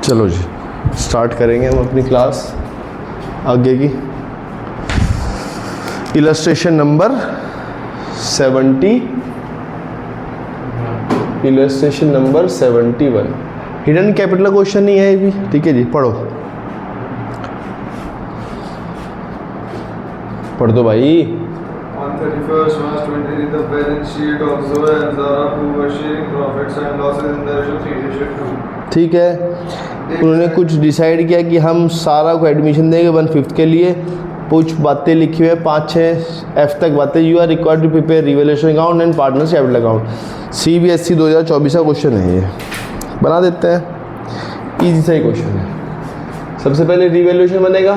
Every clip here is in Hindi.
चलो जी स्टार्ट करेंगे हम अपनी क्लास आगे की। Illustration number 71। Hidden capital question नहीं है ये भी, ठीक है जी। पढ़ दो भाई। On 31st March 2020, the balance sheet of Zoe and Zara Prove were sharing profits and losses in the ratio 3:2. ठीक है, उन्होंने कुछ डिसाइड किया कि हम सारा को एडमिशन देंगे 1/5 के लिए। कुछ बातें लिखी हुई है 5-6 F तक बातें। You are required to prepare revaluation account and partners capital account. CBSE 2024 का क्वेश्चन है ये, बना देते हैं। इजी सा ही क्वेश्चन है। सबसे पहले रिवैल्यूएशन बनेगा,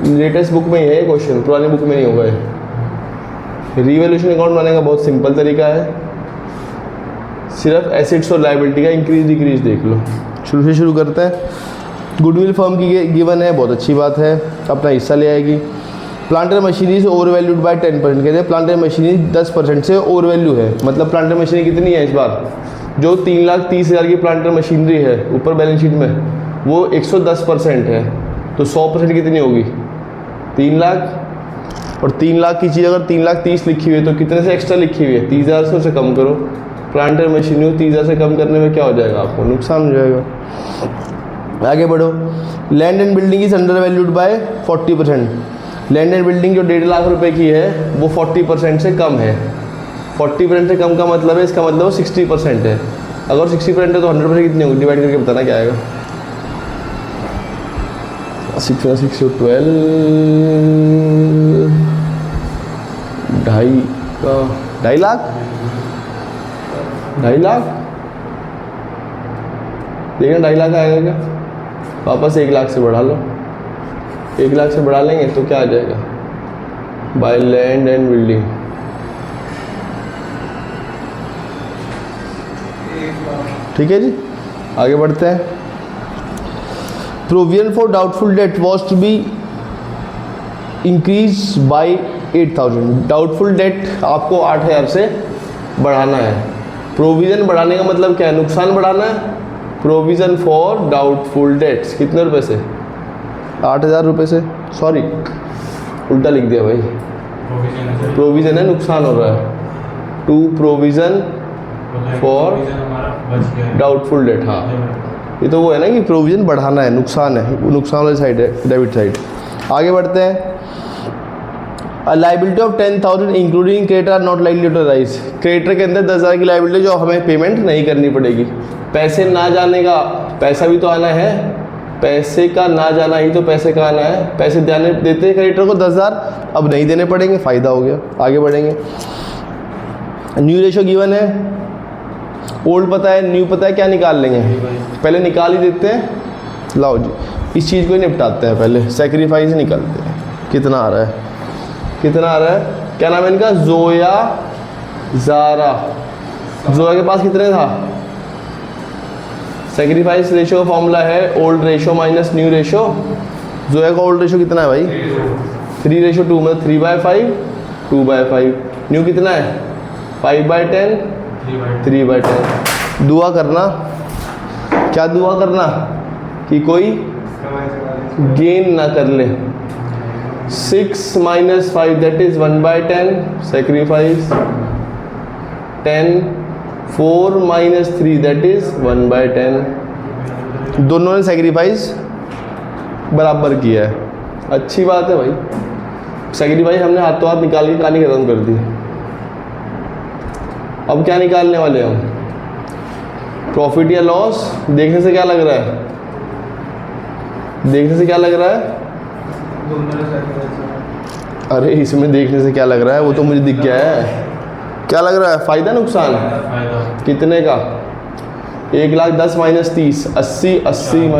लेटेस्ट बुक में ही है क्वेश्चन, पुरानी बुक में नहीं होगा ये। रिवैल्यूएशन अकाउंट बनाने का बहुत सिंपल तरीका है, सिर्फ एसेट्स और लायबिलिटी का इंक्रीज डिक्रीज देख लो। शुरू करते हैं। गुडविल फर्म की गिवन है, बहुत अच्छी बात है, अपना हिस्सा ले आएगी। Planter machinery over valued bye 10%। कहते हैं प्लांटर मशीनरी 10% से ओवर वैल्यू है। मतलब प्लांटर मशीनरी कितनी है इस बार? जो 3,30,000 की प्लांटर मशीनरी है ऊपर बैलेंस शीट में, वो 110% है। तो 100% कितनी होगी? 3 लाख। और 3 लाख की चीज़ अगर 3,30,000 लिखी हुई है तो कितने से एक्स्ट्रा लिखी हुई है? 30,000 से उसे कम करो। प्लांटर मशीनरी 30,000 से कम करने में क्या हो जाएगा? आपको नुकसान हो जाएगा। आगे बढ़ो। Land and building is under valued bye 40%। Land and building जो 1.5 लाख रुपए की है वो 40% से कम है। 40% से कम का मतलब है, इसका मतलब वो 60% है। अगर 60% है तो 100% कितनी होगी? डिवाइड करके बताना क्या आएगा। 6 12 2.5 लाख। 2.5 लाख देखना, 2.5 लाख आएगा क्या? वापस 1 लाख से बढ़ा लो। 1 लाख से बढ़ा लेंगे तो क्या आ जाएगा? By land and building. ठीक है जी, आगे बढ़ते हैं। Provision for doubtful debt was to be increase by 8,000। Doubtful debt आपको 8,000 से बढ़ाना है। प्रोविजन बढ़ाने का मतलब क्या है? नुकसान बढ़ाना है। प्रोविजन फॉर डाउटफुल डेट्स कितने रुपए से? 8,000 रुपये से। सॉरी उल्टा लिख दिया भाई। प्रोविजन है, नुकसान हो रहा है। To provision for doubtful debt. हाँ, ये तो वो है ना कि प्रोविजन बढ़ाना है, नुकसान है, वो नुकसान वाली साइड है, डेबिट साइड। आगे बढ़ते हैं। Liability of 10,000 including creditor are not likely to rise. Creditor के अंदर 10,000 की लाइबिलिटी जो हमें पेमेंट नहीं करनी पड़ेगी। पैसे ना जाने का पैसा भी तो आना है, पैसे का ना जाना ही तो पैसे का आना है। पैसे देने देते हैं क्रेडिटर को 10,000, अब नहीं देने पड़ेंगे, फ़ायदा हो गया। आगे बढ़ेंगे। न्यू रेशो गिवन है, ओल्ड पता है, न्यू पता है, क्या निकाल लेंगे? पहले निकाल ही देते हैं। लाओ जी, इस चीज़ को ही निपटाते हैं पहले, सेक्रीफाइस ही निकालते हैं। कितना आ रहा है? क्या नाम है इनका? जोया, ज़ारा। जोया के पास कितने था? सेक्रीफाइस रेशो का फॉर्मूला है old ratio minus new ratio. Zoya का ओल्ड रेशो कितना है भाई? 3:2, मतलब 3/5, 2/5। न्यू कितना है? 5/10, 3/10। दुआ करना, क्या दुआ करना? कि कोई गेन ना कर ले। 6 - 5 that is 1/10। Sacrifice 10, 4 - 3 that is 1/10। दोनों ने सेक्रीफाइस बराबर किया है, अच्छी बात है भाई। सेक्रीफाइस हमने हाथों हाथ निकाल के कहानी खत्म कर दी। अब क्या निकालने वाले हम? प्रॉफिट या लॉस। देखने से क्या लग रहा है? अरे इसमें देखने से क्या लग रहा है? वो तो मुझे दिख गया है। क्या लग रहा है? फायदा नुकसान? कितने का? 1,10,000 - 30, 80, 80 -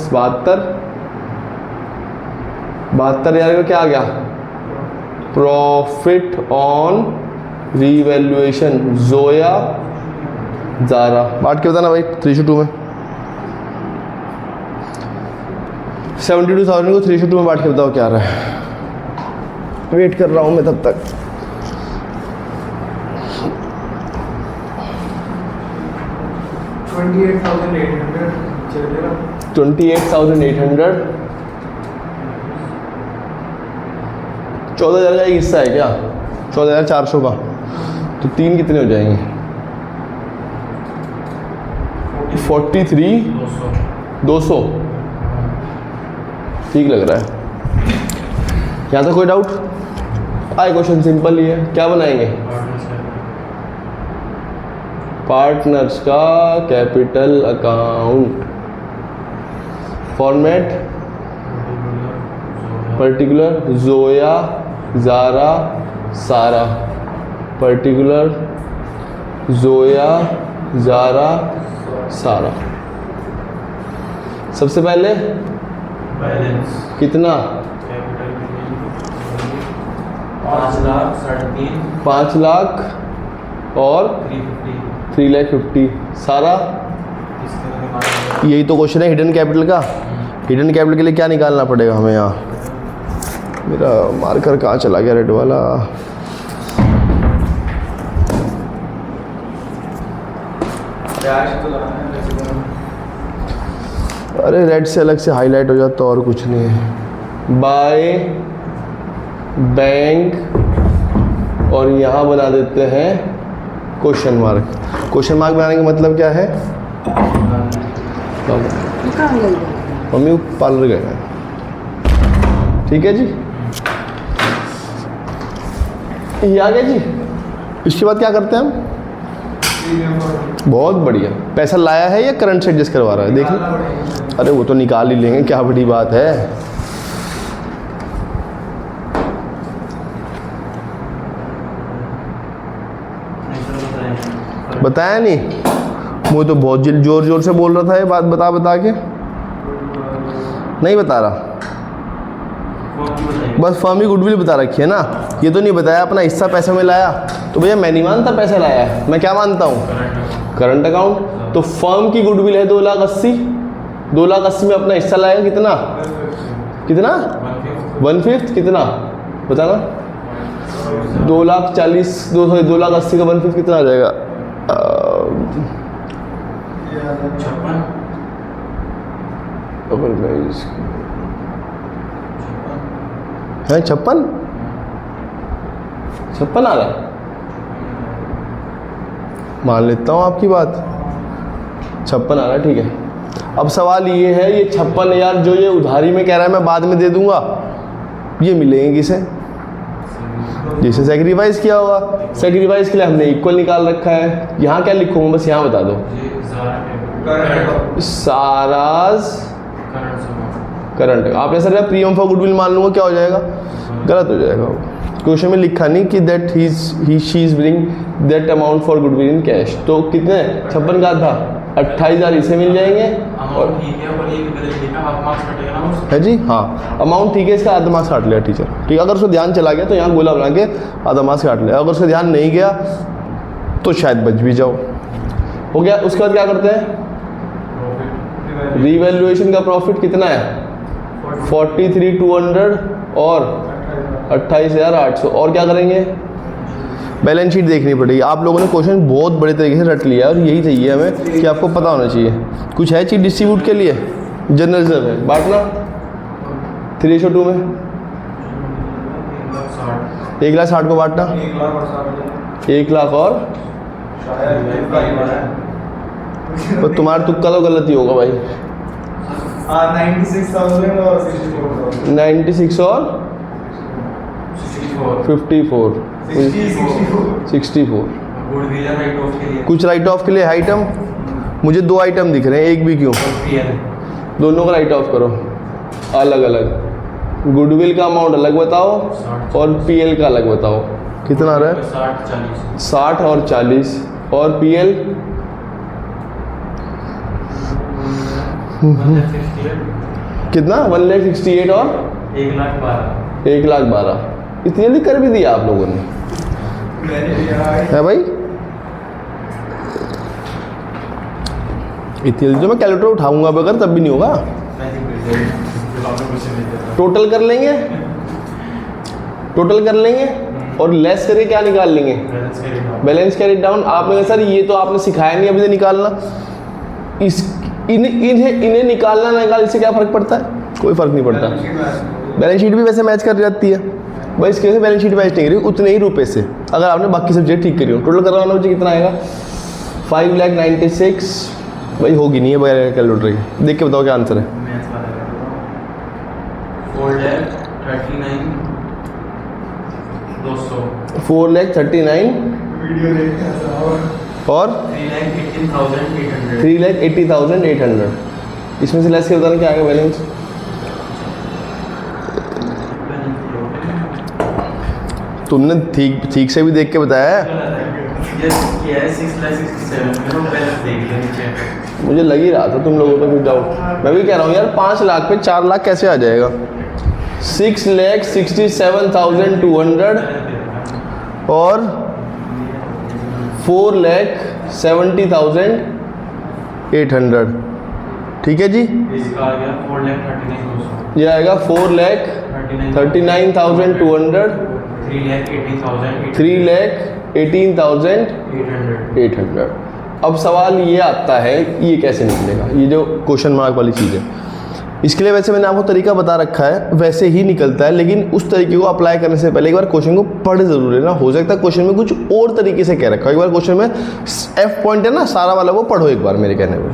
72, 72,000 का क्या आ गया? Profit on revaluation Zoya Zara. बांट के बताना भाई 3:2 में। 72,000 को 3:2 में बांट के बताओ क्या आ रहा है। वेट कर रहा हूँ मैं तब तक। 28,800 चलेगा। 28,800 14,000 का एक हिस्सा है क्या? 14,400 का, तो 3 कितने हो जाएंगे? 43,200 ठीक लग रहा है। यहाँ तक कोई डाउट? आए क्वेश्चन सिंपल ही है। क्या बनाएंगे? पार्टनर्स का capital account. Format particular, Zoya, Zara, Sara. Particular, Zoya, Zara, सारा। सबसे पहले बैलेंस कितना? 5 लाख और 3,50,000 सारा। यही तो क्वेश्चन है हिडन कैपिटल का। हिडन कैपिटल के लिए क्या निकालना पड़ेगा हमें? यहाँ मेरा मार्कर कहाँ चला गया रेड वाला? अरे रेड से अलग से हाईलाइट हो जाता तो और कुछ नहीं है। बाय बैंक और यहाँ बना देते हैं क्वेश्चन मार्क। क्वेश्चन मार्क बनाने का मतलब क्या है? मम्मी पार्लर गए हैं। ठीक है जी, ये आ गया जी। इसके बाद क्या करते हैं हम? बहुत बढ़िया। पैसा लाया है या करंट से एडजस्ट करवा रहा है? देख लो। अरे वो तो निकाल ही लेंगे, क्या बड़ी बात है। बताया नहीं, मुझे तो बहुत जोर जोर से बोल रहा था ये बात बता बता के। नहीं बता रहा, बस फर्म ही गुडविल बता रखी है ना। ये तो नहीं बताया अपना हिस्सा पैसा में लाया। तो भैया मैं नहीं मानता पैसा लाया है, मैं क्या मानता हूँ? Current account. तो फर्म की गुडविल है 2,80,000। 2,80,000 में अपना हिस्सा लाएगा कितना? कितना? 1/5 कितना बताना? 2,40,000 2,80,000 का 1/5 कितना आ जाएगा? 56 है। 56 आ रहा है। मान लेता हूँ आपकी बात, 56 आ रहा है। ठीक है, अब सवाल ये है, ये 56,000 जो ये उधारी में कह रहा है मैं बाद में दे दूंगा, ये मिलेंगे किसे? जिसे सेक्रीफाइस किया होगा। सेक्रीफाइस के लिए हमने इक्वल निकाल रखा है। यहाँ क्या लिखूंगा बस यहाँ बता दो। साराज करंट। आपने सर प्रीमियम फॉर गुडविल मान लूंगा, क्या हो जाएगा? गलत हो जाएगा। क्वेश्चन में लिखा नहीं कि that he she is bring that amount for goodwill in cash. तो कितने? 56 का था, 28,000 इसे मिल जाएंगे। और है जी, हाँ अमाउंट ठीक है, इसका आधा मार्क्स काट लिया टीचर। ठीक है, अगर उसको ध्यान चला गया तो यहाँ गोला बना के आधा मार्क्स काट लिया। अगर उसका ध्यान नहीं गया तो शायद बच भी जाओ। हो गया। उसके बाद क्या करते हैं? रीवैल्यूएशन का प्रॉफिट कितना है? 43,200 और 28,800। और क्या करेंगे? बैलेंस शीट देखनी पड़ेगी। आप लोगों ने क्वेश्चन बहुत बड़े तरीके से रट लिया है और यही चाहिए हमें कि आपको पता होना चाहिए। कुछ है चीज़ डिस्ट्रीब्यूट के लिए? जनरल रिजर्व है, बांटना 3:2 में 1,60,000 को बांटना 1,00,000 और तो तुम्हारा तुक्का तो गलत ही होगा भाई। 96,000 और 64,000। 96 और 54 64। कुछ राइट ऑफ के लिए आइटम, मुझे 2 आइटम दिख रहे हैं, एक भी क्यों? दोनों का राइट ऑफ करो अलग अलग। गुडविल का अमाउंट अलग बताओ और पीएल का अलग बताओ। कितना आ रहा है? 60 और 40। और पीएल कितना? 1,68,000 और 1,12,000। इतनी जल्दी कर भी दिया आप लोगों ने, है भाई? इतनी जल्दी तो मैं कैलकुलेटर उठाऊंगा अगर, तब भी नहीं होगा। टोटल कर लेंगे, टोटल कर लेंगे और लेस करके क्या निकाल लेंगे? Balance carry down. आपने कहा सर ये तो आपने सिखाया नहीं अभी से निकालना। इन्हें निकालना ना निकाल, इससे क्या फ़र्क पड़ता है? कोई फ़र्क नहीं पड़ता। बैलेंस शीट भी वैसे मैच कर जाती है भाई, इसके वजह से बैलेंस शीट मैच नहीं करी उतने ही रुपए से, अगर आपने बाकी सब्जेक्ट ठीक करी हो। टोटल करवाना मुझे कितना आएगा? 5,96,000 भाई होगी नहीं है बगैर कैलकुलेटर की। देख के बताओ क्या आंसर है। 4,39,200 4,39,000 वीडियो देखते हैं और 3,18,800 3,80,800। इसमें से लेस के बताना क्या आएगा बैलेंस? तुमने ठीक से भी देख के बताया है। ये क्या है? 6,67,000 मेरा बैलेंस देख लिया नीचे। मुझे लग ही रहा था तुम लोगों को कुछ डाउट। मैं भी कह रहा हूँ यार 5 लाख पे 4 लाख कैसे आ जाएगा? 6,67,200 और 4,70,800। ठीक है जी, इसका आ गया 4,39,200, ये आएगा 4,39,200, 3,18,800। अब सवाल ये आता है ये कैसे निकलेगा, ये जो क्वेश्चन मार्क वाली चीज़ है। इसके लिए वैसे मैंने आपको तरीका बता रखा है, वैसे ही निकलता है, लेकिन उस तरीके को अप्लाई करने से पहले एक बार क्वेश्चन को पढ़ जरूर लेना। हो सकता है क्वेश्चन में कुछ और तरीके से कह रखा है। एक बार क्वेश्चन में एफ पॉइंट है ना सारा वाला, वो पढ़ो एक बार मेरे कहने पे।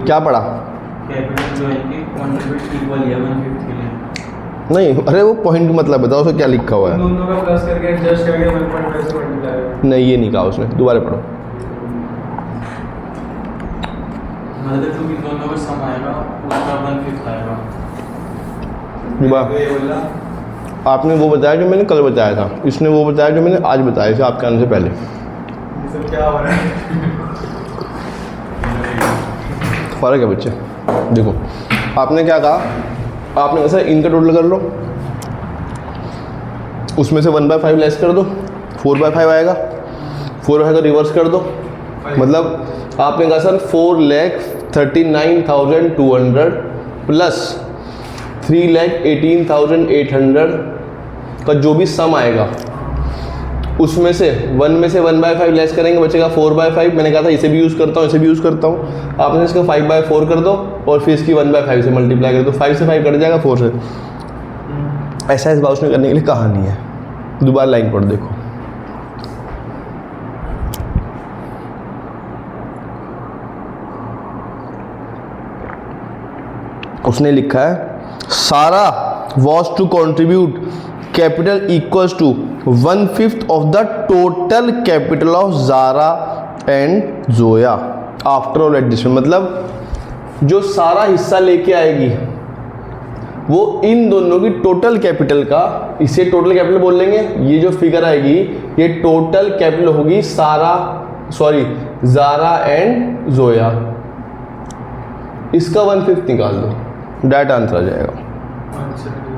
क्या पढ़ा? कैपिटल जो है कि कंट्रीब्यूट इक्वल है 1/5 के लिए। नहीं, अरे वो पॉइंट मतलब बताओ उसमें क्या लिखा हुआ है। दोनों का प्लस करके एडजस्ट करके 1.5 से मल्टीप्लाई होगा। नहीं, ये नहीं कहा उसने, दोबारा पढ़ो। मतलब जो भी दोनों का सम आएगा उसका 1/5 आएगा। वाह, तो ये बोला आपने वो बताया जो मैंने कल बताया था, इसने वो बताया जो मैंने आज बताया था आपके आने से पहले। ये सब क्या हो रहा है? फ़र्क है बच्चे। देखो आपने क्या कहा, आपने वैसे इनका टोटल कर लो, उसमें से 1/5 लेस कर दो, 4/5 आएगा। 4/5 को रिवर्स कर दो, मतलब आपने कहा सर 4,39,200 प्लस 3,18,800 का जो भी सम आएगा उसमें से 1 में से 1/5 लेस करेंगे, बचेगा 4/5। मैंने कहा था इसे भी यूज़ करता हूँ, इसे भी यूज़ करता हूँ। आपने इसका 5/4 कर दो और फिर इसकी 1/5 से मल्टीप्लाई कर दो। 5 से 5 कट जाएगा 4 से। ऐसा इस बात उसने करने के लिए कहानी है। दोबारा लाइन पढ़ देखो। उसने लिखा है Sara was to contribute capital equals to 1/5 of the total capital of Zara and Zoya after all adjustment. मतलब जो सारा हिस्सा लेके आएगी वो इन दोनों की टोटल कैपिटल का, इसे टोटल कैपिटल बोल लेंगे। ये जो फिगर आएगी ये टोटल कैपिटल होगी ज़ारा एंड जोया। इसका 1/5 निकाल दो, डायरेक्ट आंसर आ जाएगा।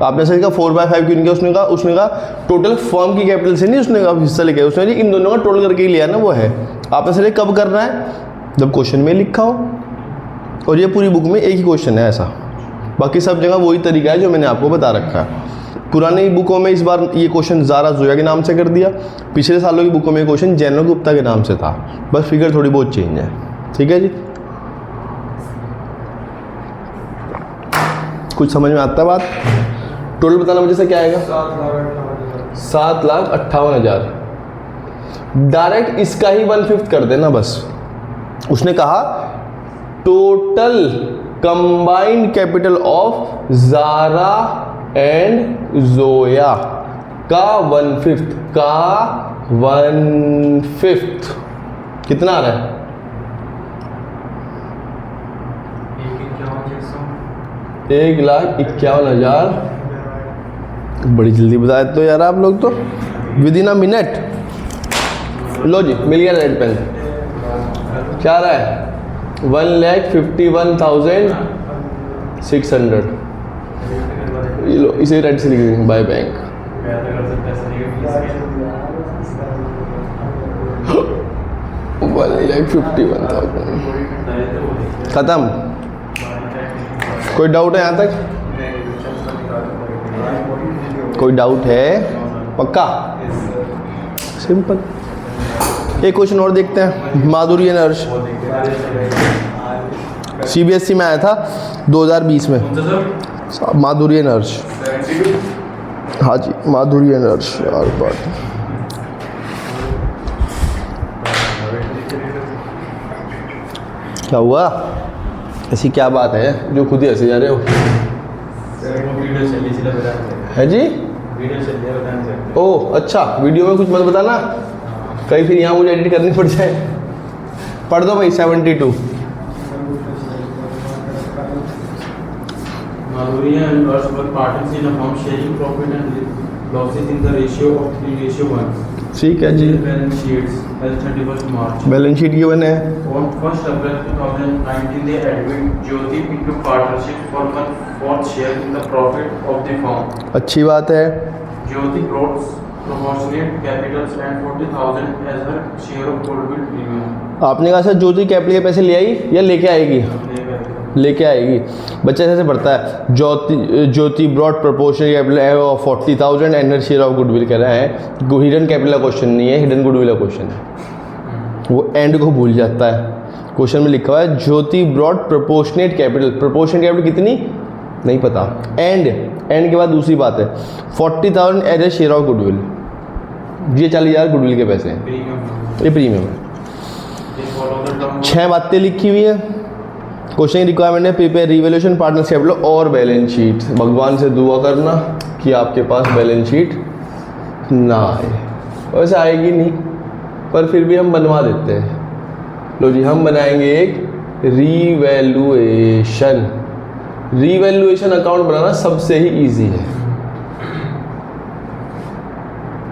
आपने सही कहा 4/5 क्यों नहीं किया? उसने कहा टोटल फर्म की कैपिटल से नहीं, उसने कहा हिस्सा लेके आया, उसने इन दोनों का टोटल करके ही लिया ना, वो है। आपने सही कब करना है? जब क्वेश्चन में लिखा हो। और ये पूरी बुक में एक ही क्वेश्चन है ऐसा, बाकी सब जगह वही तरीका है जो मैंने आपको बता रखा है। पुरानी बुकों में इस बार ये क्वेश्चन ज़ारा जोया के नाम से कर दिया, पिछले सालों की बुकों में ये क्वेश्चन जैनो गुप्ता के नाम से था, बस फिगर थोड़ी बहुत चेंज है। ठीक है जी, कुछ समझ में आता है बात? टोटल बताना मुझे से क्या आएगा? 7,58,000। डायरेक्ट इसका ही 1/5 कर देना बस। उसने कहा total combined capital of Zara and Zoya का 1/5 कितना आ रहा है? 1,51,000। बड़ी जल्दी बता देते हो यार आप लोग तो, विद इन अ मिनट। लो जी, मिल गया रेड पेन। क्या आ रहा है? 1,51,600। ये लो, इसे रेड से लिख देंगे बाय बैंक। 1,51,000 खत्म। कोई डाउट है यहाँ तक? कोई डाउट है? पक्का? Yes, sir. सिंपल। एक क्वेश्चन और देखते हैं, माधुरी एंड हर्ष, CBSE में आया था 2020 में। कौन सा सर? माधुरी एंड हर्ष, 72. हाँ जी, माधुरी एंड हर्ष यार बात। क्या हुआ? ऐसी क्या बात है जो खुद ही हंसे जा रहे हो? वीडियो चली इसलिए बता रहे है जी? वीडियो चल रही है बता नहीं सकते। ओह अच्छा, वीडियो में कुछ मत बताना, कहीं फिर यहाँ मुझे एडिट करनी पड़ जाए। पढ़ दो भाई 72। Madhuri and Harsh were partners in a firm sharing profit and losses in the ratio of 3:1. ठीक है जी। Balance sheets as 31st March. Balance sheet given है। On 1st April 2019, they admitted Jyoti into partnership for 1/4 share in the profit of the firm. अच्छी बात है। Jyoti brought proportionate capitals and 40,000 as her share of goodwill premium. आपने कहा सर ज्योति कैपिटल के पैसे ले आई या लेके आएगी? लेके आएगी। बच्चा ऐसे पढ़ता है, Jyoti brought proportional capital of 40,000 and हर शेयर ऑफ गुडविल कह रहा है। हिडन कैपिटल का क्वेश्चन नहीं है, हिडन गुडविल का क्वेश्चन है। वो एंड को भूल जाता है। क्वेश्चन में लिखा हुआ है Jyoti brought proportionate capital. Proportionate capital कितनी नहीं पता। एंड के बाद दूसरी बात है 40,000 as a share of goodwill. ये 40,000 गुडविल के पैसे हैं, ये प्रीमियम है। 6 बातें लिखी हुई है। क्वेश्चन रिक्वायरमेंट है प्रिपेयर रिवैल्यूएशन पार्टनर्स कैपिटल और बैलेंस शीट। भगवान से दुआ करना कि आपके पास बैलेंस शीट ना आए, वैसे आएगी नहीं पर फिर भी हम बनवा देते हैं। लो जी, हम बनाएंगे एक रिवैल्यूएशन। रिवैल्यूएशन अकाउंट बनाना सबसे ही इजी है,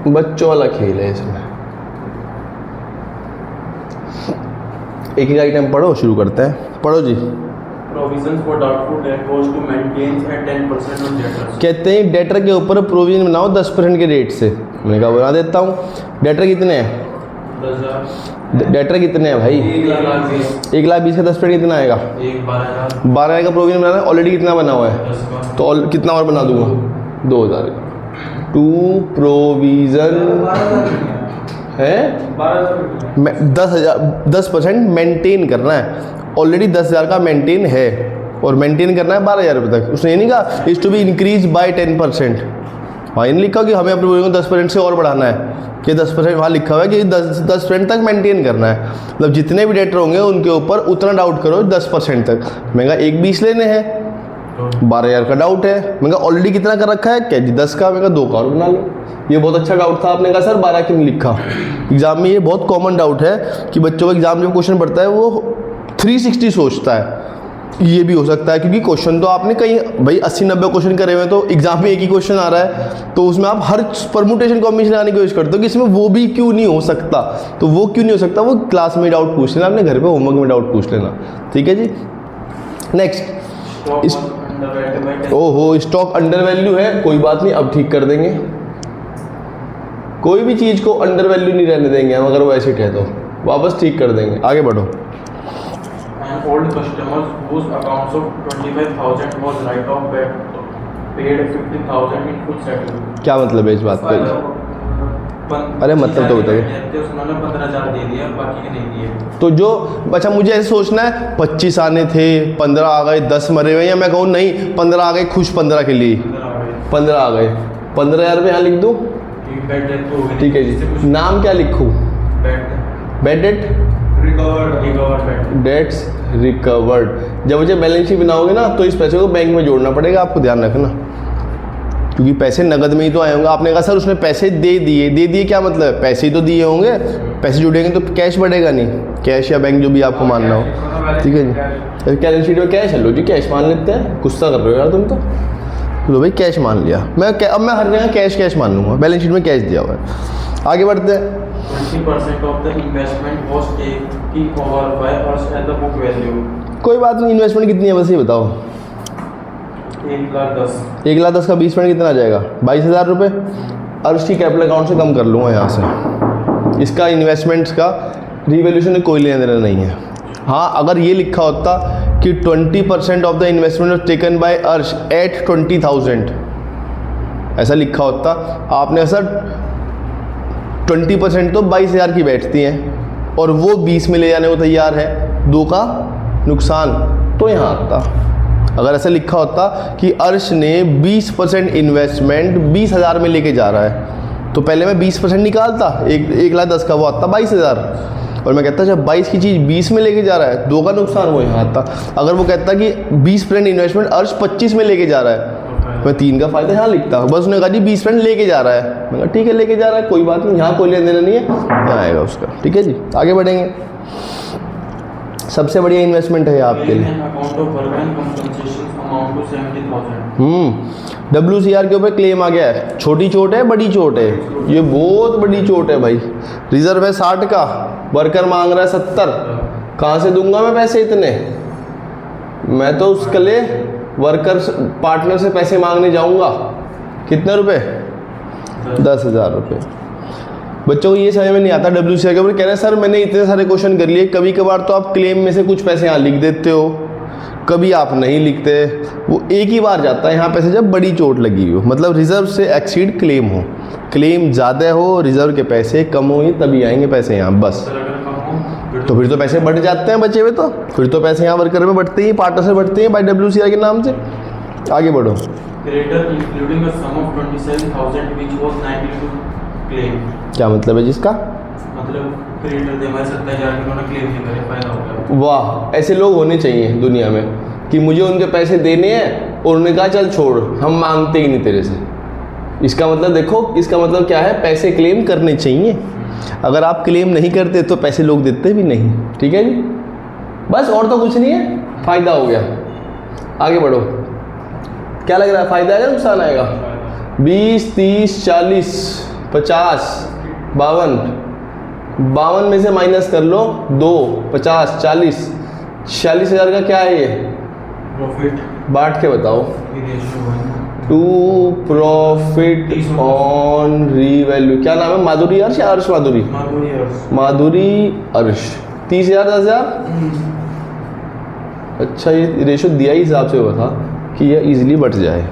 बच्चों वाला खेल है इसमें। एक एक आइटम पढ़ो, शुरू करते हैं। पढ़ो जी। Provisions for doubtful debt was to maintain at 10% on debtors. कहते हैं डेटर के ऊपर प्रोविजन बनाओ 10% के रेट से। मैंने कहा बना देता हूँ। डेटर कितने हैं? 10,000. डेटर कितने हैं भाई? 1,20,000. 1,20,000 का 10% कितना आएगा? 12,000. 12,000 का प्रोविजन बनाना है। ऑलरेडी कितना बना हुआ है? 10 का. तो कितना और बना दूंगा? 2,000 का। टू प्रोविजन है 10% मेंटेन करना है। ऑलरेडी 10,000 का मेंटेन है और मेंटेन करना है 12,000 रुपये तक। उसने ये नहीं कहा is to be increase by 10%। वहाँ ये नहीं लिखा कि हमें अपने प्रोविजन को 10% से और बढ़ाना है कि 10%। वहाँ लिखा हुआ है कि 10% तक मेंटेन करना है। मतलब जितने भी डेटर होंगे उनके ऊपर उतना डाउट करो 10% तक। मैं कहा 1,20 लेने हैं, 12,000 का डाउट है। मैं कहा ऑलरेडी कितना कर रखा है क्या जी? 10 का। मैं कहा 2 का और बना लो। ये बहुत अच्छा डाउट था। आपने कहा सर 12 क्यों नहीं लिखा? एग्जाम में ये बहुत कॉमन डाउट है कि बच्चों का एग्जाम जब क्वेश्चन पढ़ता है वो 360 सोचता है। ये भी हो सकता है क्योंकि क्वेश्चन तो आपने कहीं भाई 80-90 क्वेश्चन करे हुए हैं, तो एग्जाम में एक ही क्वेश्चन आ रहा है तो उसमें आप हर परमुटेशन कॉम्बिनेशन आने की कोशिश करते हो कि इसमें वो भी क्यों नहीं हो सकता। तो वो क्यों नहीं हो सकता वो क्लास में डाउट पूछ लेना, अपने घर पे होमवर्क में डाउट पूछ लेना। ठीक है जी। नेक्स्ट। ओहो, स्टॉक अंडर वैल्यू है, कोई बात नहीं, अब ठीक कर देंगे। कोई भी चीज़ को अंडर वैल्यू नहीं रहने देंगे हम, अगर वो एसिड है तो वापस ठीक कर देंगे। आगे बढ़ो। And old customers whose accounts of 25,000 was write off paid 50,000 in full settlement. क्या मतलब है इस बात का? अरे मतलब तो बताइए। उन्होंने 15,000 दे दिया, बाकी के नहीं दिए। तो जो अच्छा मुझे ऐसे सोचना है 25 आने थे, 15 आ गए, 10 मरे हुए, या मैं कहूँ नहीं 15 आ गए खुश 15 के लिए 15 आ गए, 15,000 रुपये यहाँ लिख दूँ? ठीक है जी। नाम क्या लिखूँ? Bad debt, debts recovered. जब मुझे बैलेंस शीट बनाओगे ना तो इस पैसे को बैंक में जोड़ना पड़ेगा, आपको ध्यान रखना, क्योंकि पैसे नगद में ही तो आए होंगे। आपने कहा सर उसने पैसे दे दिए। दे दिए क्या मतलब? पैसे ही तो दिए होंगे, पैसे जुड़ेंगे तो कैश बढ़ेगा नहीं, कैश या बैंक जो भी आपको मानना हो। ठीक है जी। बैलेंस शीट में कैश है, लो जी कैश मान लेते हैं। गुस्सा कर रहे हो यार तुम तो भाई कैश मान लिया। अब मैं हर जगह कैश मान लूँगा, बैलेंस शीट में कैश दिया हुआ है। आगे बढ़ते हैं। 20% of the investment was taken over by us at the book value. कोई बात नहीं, इन्वेस्टमेंट कितनी है बस ये बताओ? 1,10,000. 1,10,000 का 20% कितना आ जाएगा? 22,000 रुपये। अर्श की कैपिटल अकाउंट से कम कर लूँगा यहाँ से। इसका इन्वेस्टमेंट्स का रिवैल्यूएशन में कोई लेना देना नहीं है। हाँ, अगर ये लिखा होता कि 20% of the investment taken by अर्श एट 20,000, ऐसा लिखा होता, आपने सर 20% तो 22,000 की बैठती हैं और वो 20 में ले जाने को तैयार है, 2 का नुकसान, तो यहाँ आता। अगर ऐसा लिखा होता कि अर्श ने 20% इन्वेस्टमेंट 20,000 में लेके जा रहा है, तो पहले मैं 20% निकालता, 1,10,000 का, वो आता 22,000, और मैं कहता जब 22 की चीज़ 20 में लेके जा रहा है, 2 का नुकसान, वो यहाँ आता। अगर वो कहता कि 20% इन्वेस्टमेंट अर्श 25 में लेके जा रहा है, मैं 3 का फ़ायदा यहाँ लिखता। बस उसने कहा जी 20% लेके जा रहा है, मैं कहा ठीक है लेके जा रहा है, कोई बात नहीं, यहाँ कोई लेना देना नहीं है, यहाँ आएगा उसका। ठीक है जी, आगे बढ़ेंगे। सबसे बढ़िया इन्वेस्टमेंट है आपके लिए WCR के ऊपर क्लेम आ गया है। छोटी चोट है बड़ी चोट है, ये बहुत बड़ी चोट है भाई। रिजर्व है 60 का, वर्कर मांग रहा है 70, कहाँ से दूंगा मैं पैसे इतने? मैं तो उसके लिए वर्कर पार्टनर से पैसे मांगने जाऊंगा, कितने रुपए? 10,000 रुपये। बच्चों को ये समझ में नहीं आता WCR के ऊपर, कह रहे हैं सर मैंने इतने सारे क्वेश्चन कर लिए, कभी कभार तो आप क्लेम में से कुछ पैसे यहाँ लिख देते हो, कभी आप नहीं लिखते, वो एक ही बार जाता है यहाँ पैसे जब बड़ी चोट लगी हो, मतलब रिजर्व से एक्सीड क्लेम हो, क्लेम ज़्यादा हो, रिजर्व के पैसे कम हो, तभी आएंगे पैसे यहाँ बस। तो फिर तो पैसे बढ़ जाते हैं बचे हुए, तो फिर तो पैसे यहाँ वर्कर में बढ़ते ही, पार्टनर से बढ़ते हैं बाय WCR के नाम से। आगे बढ़ो। क्या मतलब है जिसका? वाह, ऐसे लोग होने चाहिए दुनिया में कि मुझे उनके पैसे देने हैं और उन्होंने कहा चल छोड़, हम मांगते ही नहीं तेरे से। इसका मतलब देखो, इसका मतलब क्या है, पैसे क्लेम करने चाहिए। अगर आप क्लेम नहीं करते तो पैसे लोग देते भी नहीं। ठीक है जी, बस और तो कुछ नहीं है, फ़ायदा हो गया। आगे बढ़ो। क्या लग रहा है, फ़ायदा आएगा नुकसान आएगा? 20, 30, 40, 50, 52 में से माइनस कर लो 2, 50, 40, 46,000 का क्या है ये? प्रॉफिट। बांट के बताओ। To profit on revalue. क्या नाम है? माधुरी अर्श या अर्श माधुरी? माधुरी अर्श। 30,000, 10,000। अच्छा, ये रेशो दिया ही हिसाब से हुआ था कि यह इजीली बट जाए।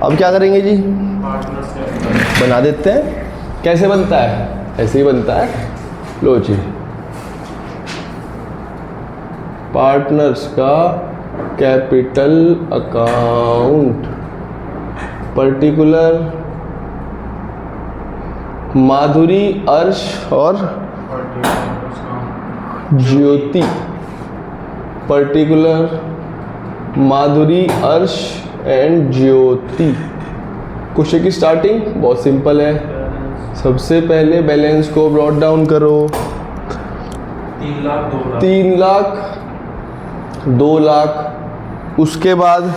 अब क्या करेंगे जी? बना देते हैं। कैसे बनता है? ऐसे ही बनता है। लो जी, पार्टनर्स का कैपिटल अकाउंट, पर्टिकुलर माधुरी, अर्श और ज्योति। पर्टिकुलर माधुरी, अर्श एंड ज्योति। क्वेश्चन की स्टार्टिंग बहुत सिंपल है। सबसे पहले बैलेंस को ब्रॉट डाउन करो। 3 लाख, 2 लाख। उसके बाद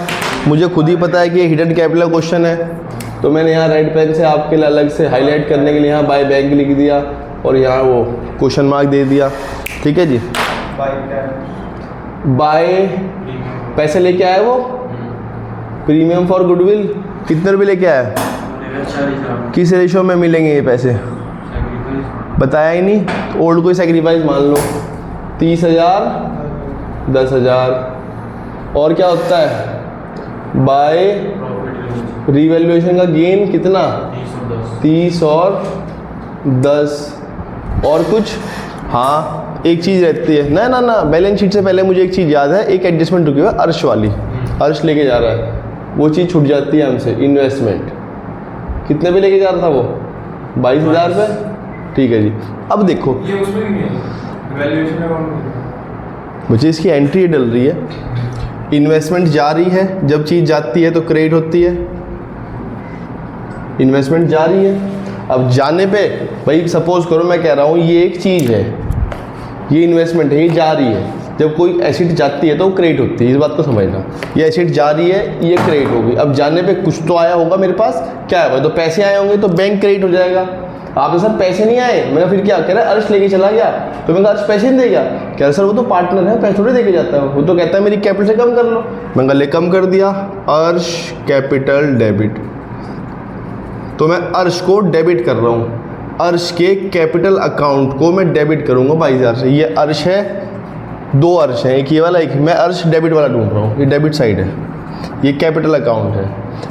मुझे खुद ही पता है कि ये हिडन कैपिटल क्वेश्चन है, तो मैंने यहाँ रेड पेन से आपके लिए अलग से हाईलाइट करने के लिए यहाँ बाय बैंक लिख दिया और यहाँ वो क्वेश्चन मार्क दे दिया। ठीक है जी। बाय पैसे लेके आए वो, प्रीमियम फॉर गुडविल कितने रुपये लेके आया? किस रेशो में मिलेंगे ये पैसे? बताया ही नहीं। ओल्ड कोई सेक्रीफाइस मान लो। 30,000, 10,000। और क्या होता है? बाय रिवैल्यूएशन का गेन कितना? 30 और 10। और कुछ? हाँ, एक चीज़ रहती है ना ना ना, बैलेंस शीट से पहले मुझे एक चीज़ याद है, एक एडजस्टमेंट रुकी हुई है, अर्श वाली। अर्श लेके जा रहा है, वो चीज़ छूट जाती है हमसे। इन्वेस्टमेंट कितने पे लेके जा रहा था वो? 22,000 पे। ठीक है जी। अब देखो ये उसमें भी नहीं है, वैल्यूएशन अकाउंट मुझे इसकी एंट्री डल रही है। इन्वेस्टमेंट जा रही है, जब चीज़ जाती है तो क्रेडिट होती है। इन्वेस्टमेंट जा रही है, अब जाने पे भाई सपोज करो मैं कह रहा हूँ ये एक चीज़ है, ये इन्वेस्टमेंट है, ये जा रही है। जब कोई एसिड जाती है तो वो क्रेडिट होती है, इस बात को समझना। ये एसिड जा रही है, ये क्रेडिट होगी। अब जाने पे कुछ तो आया होगा मेरे पास, क्या है? तो पैसे आए होंगे तो बैंक क्रेडिट हो जाएगा। आपने सर पैसे नहीं आए, मैंने फिर क्या कह रहा है? अर्श लेके चला गया, तो मैंने कहा अर्श पैसे नहीं देगा। कह रहा सर वो तो पार्टनर है, पैसे थोड़े देके जाता है, वो तो कहता है मेरी कैपिटल से कम कर लो। मैंने कहा ले कम कर दिया, अर्श कैपिटल डेबिट। तो मैं अर्श को डेबिट कर रहा हूँ, अर्श के कैपिटल अकाउंट को मैं डेबिट करूँगा 22,000 से। ये अर्श है, 2 अर्श हैं, एक ये वाला, एक मैं अर्श डेबिट वाला ढूंढ रहा हूँ। ये डेबिट साइड है, ये कैपिटल अकाउंट है।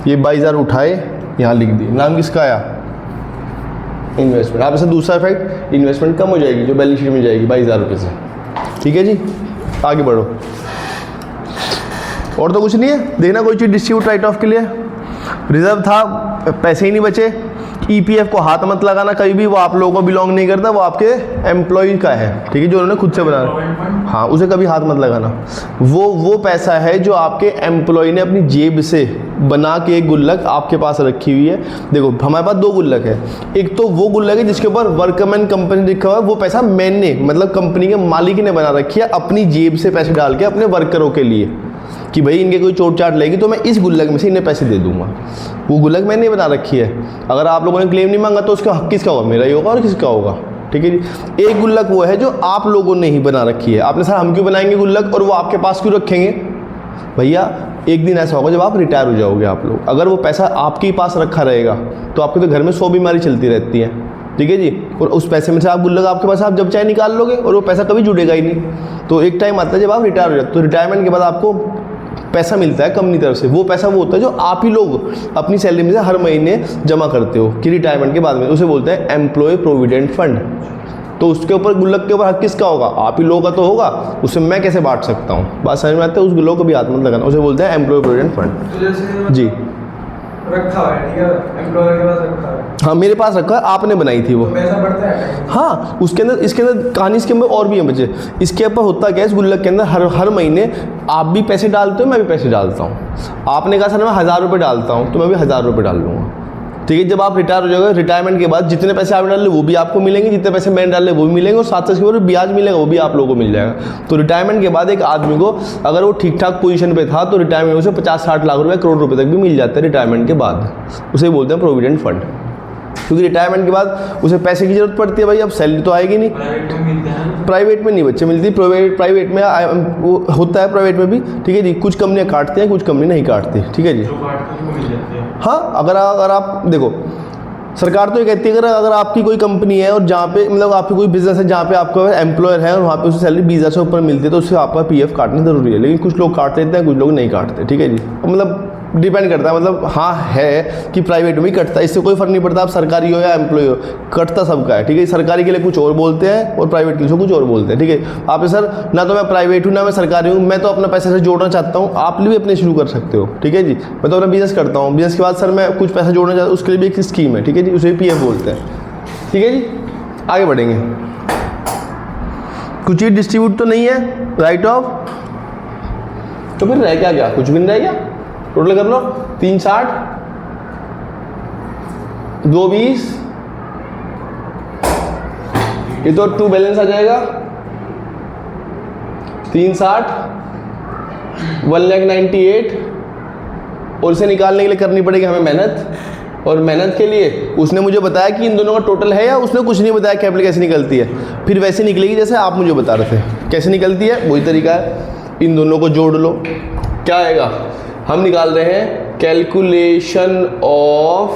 ये 22,000 उठाए यहाँ लिख दी, नाम किसका आया, इन्वेस्टमेंट। आप ऐसा दूसरा इफेक्ट, इन्वेस्टमेंट कम हो जाएगी जो बैलेंस शीट में जाएगी 22,000 रुपये से। ठीक है जी, आगे बढ़ो। और तो कुछ नहीं है, देखना कोई चीज़ डिस्ट्रीब्यूट राइट ऑफ के लिए। रिजर्व था, पैसे ही नहीं बचे। ईपीएफ को हाथ मत लगाना कभी भी, वो आप लोगों को बिलोंग नहीं करता, वो आपके एम्प्लॉय का है, ठीक है, जो उन्होंने खुद से बनाया। हाँ, उसे कभी हाथ मत लगाना। वो पैसा है जो आपके एम्प्लॉय ने अपनी जेब से बना के एक गुल्लक आपके पास रखी हुई है। देखो हमारे पास 2 गुल्लक है, एक तो वो गुल्लक है जिसके ऊपर वर्कमैन कंपनी लिखा हुआ है, वो पैसा मैंने मतलब कंपनी के मालिक ने बना रखी है अपनी जेब से पैसे डाल के अपने वर्करों के लिए, कि भाई इनके कोई चोट चाट लेगी तो मैं इस गुल्लक में से इन्हें पैसे दे दूंगा। वो गुल्लक मैंने बना रखी है। अगर आप लोगों ने क्लेम नहीं मांगा तो उसका हक किसका होगा, मेरा ही होगा और किसका होगा। ठीक है जी, एक गुल्लक वो है जो आप लोगों ने ही बना रखी है। आपने सर हम क्यों बनाएंगे गुल्लक और वो आपके पास क्यों रखेंगे? भैया एक दिन ऐसा होगा जब आप रिटायर हो जाओगे आप लोग, अगर वो पैसा आपके ही पास रखा रहेगा तो आपके तो घर में 100 बीमारी चलती रहती है। ठीक है जी, और उस पैसे में से आप गुल्लक आपके पास आप जब चाहे निकाल लोगे और वो पैसा कभी जुड़ेगा ही नहीं। तो एक टाइम आता है जब आप रिटायर हो जाते, तो रिटायरमेंट के बाद आपको पैसा मिलता है कंपनी तरफ से। वो पैसा वो होता है जो आप ही लोग अपनी सैलरी में से हर महीने जमा करते हो कि रिटायरमेंट के बाद में, उसे बोलते हैं एम्प्लॉय प्रोविडेंट फंड। तो उसके ऊपर गुल्लक के ऊपर हक किसका होगा? आप ही लोगों का तो होगा, उसे मैं कैसे बांट सकता हूँ? बात समझ में आती है? उस गुल्लक को भी हाथ मत लगाना, उसे बोलते हैं एम्प्लॉय प्रोविडेंट फंड। तो जैसे जी रखा है, ठीक है, एम्प्लॉयर के पास रखा है, हाँ, मेरे पास रखा है, आपने बनाई थी वो। तो पैसा बढ़ता है। हाँ, उसके अंदर इसके अंदर कहानी इसके अंदर और भी है बच्चे। इसके ऊपर होता क्या है, इस गुल्लक के अंदर हर महीने आप भी पैसे डालते हो, मैं भी पैसे डालता हूँ। आपने कहा सर मैं 1000 रुपये डालता हूँ, तो मैं भी 1000 रुपये डाल लूँगा। ठीक है, जब आप रिटायर हो जाओगे, रिटायरमेंट के बाद जितने पैसे आप डाले वो भी आपको मिलेंगे, जितने पैसे मैंने डाले वो भी मिलेंगे, और साथ साथ के ब्याज मिलेगा वो भी आप लोगों को मिल जाएगा। तो रिटायरमेंट के बाद एक आदमी को अगर वो ठीक ठाक पोजीशन पे था तो रिटायरमेंट में उसे 50-60 लाख रुपए, करोड़ रुपए तक भी मिल जाते हैं रिटायरमेंट के बाद। उसे बोलते हैं प्रोविडेंट फंड, क्योंकि रिटायरमेंट के बाद उसे पैसे की जरूरत पड़ती है। भाई अब सैलरी तो आएगी नहीं, प्राइवेट में नहीं बच्चे मिलती, प्राइवेट में वो होता है, प्राइवेट में भी। ठीक है जी, कुछ कंपनियाँ काटती हैं, कुछ कंपनी नहीं काटती। ठीक है जी, हाँ, अगर आप देखो, सरकार तो ये कहती है अगर आपकी कोई कंपनी है और जहाँ पे मतलब आपकी कोई बिजनेस है जहाँ पे आपका एम्प्लॉयर है और वहाँ पे उसे सैलरी 20,000 से ऊपर मिलती है तो उससे आपका पीएफ काटना जरूरी है। लेकिन कुछ लोग काट लेते हैं, कुछ लोग नहीं काटते। ठीक है जी, मतलब डिपेंड करता है, मतलब हाँ है कि प्राइवेट में भी कटता है, इससे कोई फर्क नहीं पड़ता आप सरकारी हो या एम्प्लॉय हो, कटता सबका है। ठीक है, सरकारी के लिए कुछ और बोलते हैं और प्राइवेट के लिए कुछ और बोलते हैं। ठीक है, आप सर ना तो मैं प्राइवेट हूँ ना मैं सरकारी हूँ, मैं तो अपना पैसा से जोड़ना चाहता हूँ, आप भी अपने शुरू कर सकते हो। ठीक है जी, मैं तो अपना बिजनेस करता हूँ, बिजनेस के बाद सर मैं कुछ पैसा जोड़ना चाहता हूँ, उसके लिए भी एक स्कीम है। ठीक है जी, उसे पीएफ बोलते हैं। ठीक है जी, आगे बढ़ेंगे। कुछ चीज़ डिस्ट्रीब्यूट तो नहीं है, राइट ऑफ, तो फिर रह क्या, कुछ भी नहीं रह गया। टोटल कर लो, 360, 220, ये तो टू बैलेंस आ जाएगा। 360, 1,98,000, और इसे निकालने के लिए करनी पड़ेगी हमें मेहनत, और मेहनत के लिए उसने मुझे बताया कि इन दोनों का टोटल है, या उसने कुछ नहीं बताया कैपिटल कैसे निकलती है। फिर वैसे निकलेगी जैसे आप मुझे बता रहे थे, कैसे निकलती है वही तरीका है। इन दोनों को जोड़ लो, क्या आएगा? हम निकाल रहे हैं कैलकुलेशन ऑफ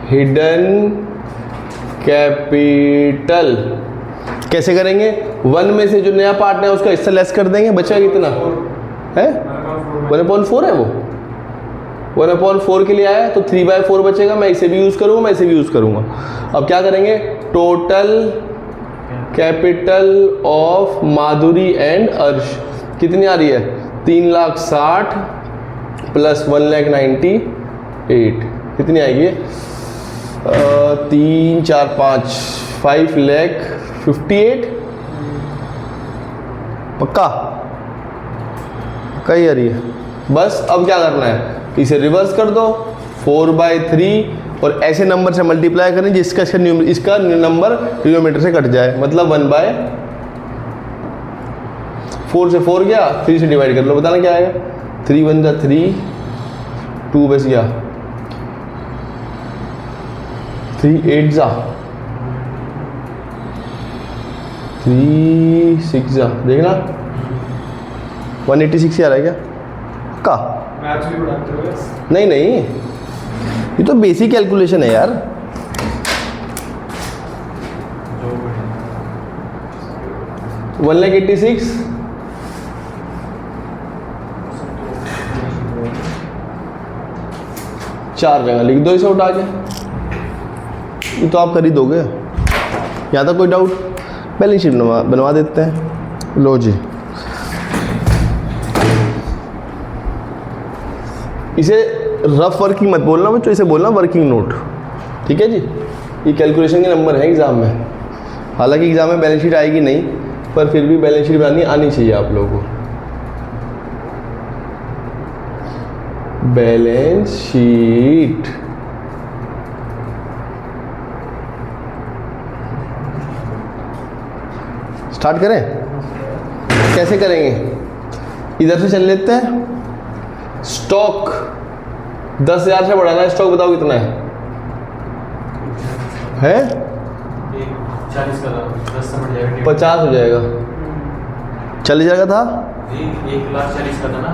हिडन कैपिटल। कैसे करेंगे? 1 में से जो नया पार्ट है उसका हिस्सा लेस कर देंगे, बचा कितना है? 1/4 है वो, 1/4 के लिए आया तो 3/4 बचेगा। मैं इसे भी यूज़ करूँगा, मैं इसे भी यूज़ करूँगा। अब क्या करेंगे? Total capital of Madhuri and अर्श कितनी आ रही है? 3,60,000 प्लस 1,98,000 कितनी आएगी? 3, 4, 5, 5,58,000 पक्का कही आ रही है। बस अब क्या करना है, इसे रिवर्स कर दो 4/3 और ऐसे नंबर से मल्टीप्लाई करें जिसका इसका नंबर डिनोमिनेटर से कट जाए, मतलब 1/4 से 4 गया, 3 से डिवाइड कर लो, बताना क्या आएगा? 3 1 जा 3, 2 बच गया, 3 8 जा 3 6 जा, देखना 186 आ रहा है क्या? का मैथ्स भी पढ़ाते हुए नहीं, ये तो बेसिक कैलकुलेशन है यार। जो 1,86,000 1,86,000 4 जगह लिख दो इसे उठा के, ये तो आप कर ही दोगे। यहाँ तक कोई डाउट? बैलेंस शीट बनवा देते हैं। लो जी, इसे रफ वर्किंग मत बोलना बच्चों, इसे बोलना वर्किंग नोट, ठीक है जी। ये कैलकुलेशन के नंबर है एग्ज़ाम में, हालांकि एग्ज़ाम में बैलेंस शीट आएगी नहीं, पर फिर भी बैलेंस शीट बनानी आनी चाहिए आप लोगों को। बैलेंस शीट स्टार्ट करें? कैसे करेंगे? इधर से चल लेते हैं। स्टॉक 10,000 से बढ़ाना है, स्टॉक बताओ कितना है? 40 का था, 10 से बढ़ जाएगा 50 हो जाएगा। 40,000 का था, 1,40,000 का था ना,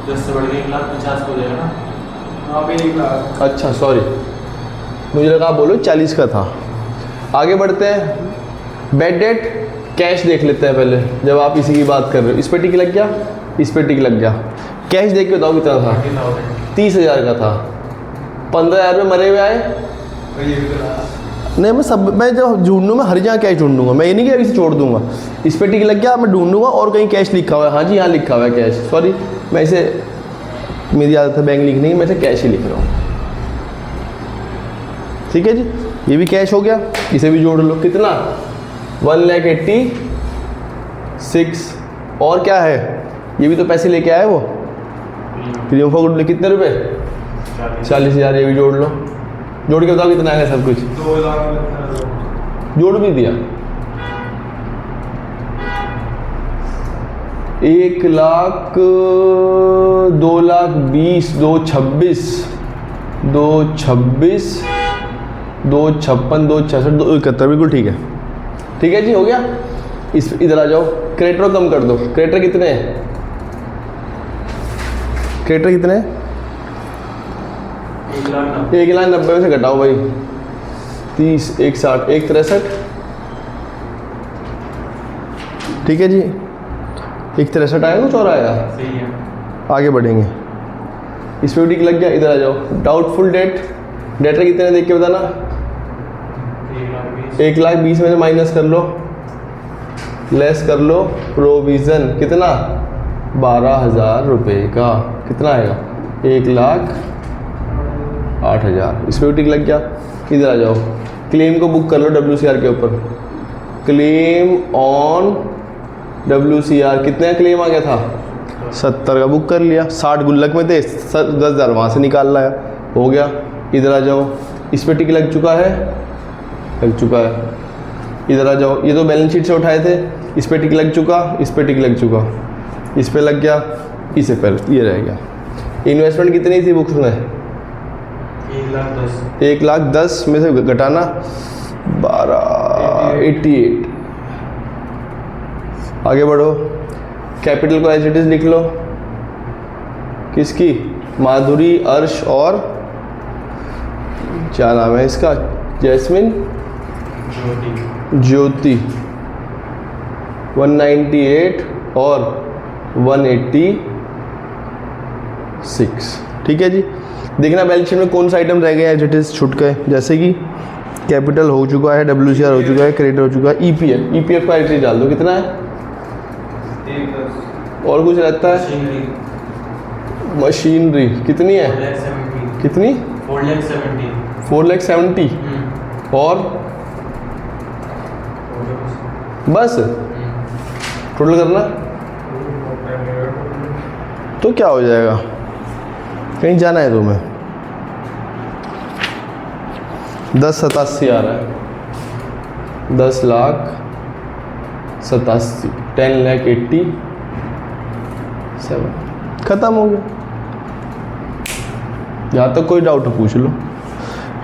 10 से बढ़ के 1,50,000 हो जाएगा ना। हाँ भी 1 लाख। अच्छा सॉरी, मुझे लगा आप बोलो 40 का था। आगे बढ़ते हैं। बैड डेट कैश देख लेते हैं पहले, जब आप इसी की बात कर रहे हो। इस पे टिक लग गया, इस पे टिक लग गया। कैश देख के बताओ कितना था? 30,000 का था। 15,000 रुपये मरे हुए आए। नहीं, मैं जब ढूंढूँ मैं हर जगह कैश ढूंढूंगा, मैं ये नहीं कि अभी से छोड़ दूंगा। इस पे टिक लग गया, मैं ढूंढूंगा और कहीं कैश लिखा हुआ है। हाँ जी, यहाँ लिखा हुआ है कैश। सॉरी, मैं इसे, मेरी आदत है बैंक लिखने की, मैं इसे कैश ही लिख रहा हूँ। ठीक है जी, ये भी कैश हो गया, इसे भी जोड़ लो। कितना? 1,86,000। और क्या है? ये भी तो पैसे लेके आए वो, प्रीमियम फॉर गुड। कितने रुपए? 40,000। ये भी जोड़ लो। जोड़ के बताओ कितना आएगा सब कुछ। 2 लाख जोड़ भी दिया। 1,00,000, 2,20,000, 2,26,000, 2,56,000, 2,66,000, 2,71, बिल्कुल ठीक है। ठीक है जी, हो गया। इस इधर आ जाओ, क्रेडिटर कम कर दो। क्रेडिटर कितने हैं? क्रेडिटर कितने हैं? 1,90,000 में से घटाओ भाई। 30, 1,60, 1,63। ठीक है जी, 1,63 आएगा कुछ और आएगा? सही है। आगे बढ़ेंगे। इस पे भी टिक लग गया। इधर आ जाओ। डाउटफुल डेट, डेटर कितने देख के बताना। 1,20,000 में से माइनस कर लो, लेस कर लो प्रोविज़न। कितना? 12,000 रुपये का। कितना आएगा? 1,08,000। इस पर भी टिक लग गया। इधर आ जाओ, क्लेम को बुक कर लो WCR के ऊपर। क्लेम ऑन WCR कितने का क्लेम आ गया था? 70 का बुक कर लिया। 60 गुल्लक में थे, 10,000 वहाँ से निकाल लाया, हो गया। इधर आ जाओ, इस पर टिक लग चुका है, लग चुका है। इधर आ जाओ, ये तो बैलेंस शीट से उठाए थे, इस पर टिक लग चुका, इस पर टिक लग चुका, इस पर लग गया, इसे पर ये रह गया। इन्वेस्टमेंट कितनी थी बुक्स में? 1,10,000। 1,10,000 में से घटाना 12,88। आगे बढ़ो। कैपिटल को एज इट इज लिख लो। किसकी? माधुरी, अर्श और क्या नाम है इसका? जैस्मिन, ज्योति। 198 और 186। ठीक है जी। देखना बैलेंस शीट में कौन सा आइटम रह गया एज इट इज छूट गए, जैसे कि कैपिटल हो चुका है, WCR हो चुका है, क्रेडिट हो चुका है, EPF का एज इट इज डाल दो। कितना है? 1,10,000। और कुछ रहता है? मशीनरी कितनी है? 4,70,000। कितनी? 4,70,000। 4,70,000। और बस टोटल करना तो क्या हो जाएगा? कहीं जाना है तुम्हें? 10,87 आ रहा है। 10,87,000, 10,87,000 खत्म हो गया। यहाँ तक कोई डाउट हो पूछ लो।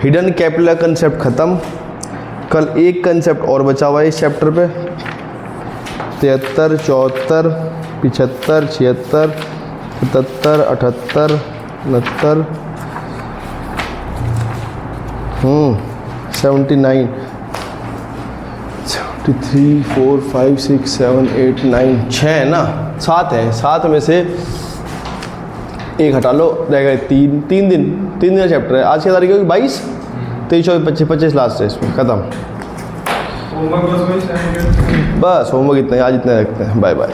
हिडन कैपिटल का कंसेप्ट खत्म। कल एक कंसेप्ट और बचा हुआ है इस चैप्टर पे। 73, 74, 75, 76, 77, 78, 69, 79, 73, 4, 5, 6, 7, 8, 9, 6 है ना? 7 है। 7 में से एक हटा लो, रहेगा 3 दिन का चैप्टर है। आज की तारीख होगी 22, 23, 24, 25 लास्ट है इसमें, ख़त्म। होमवर्क बस वही सेकंड। बस होमवर्क इतना ही, आज इतना रखते हैं। Bye bye.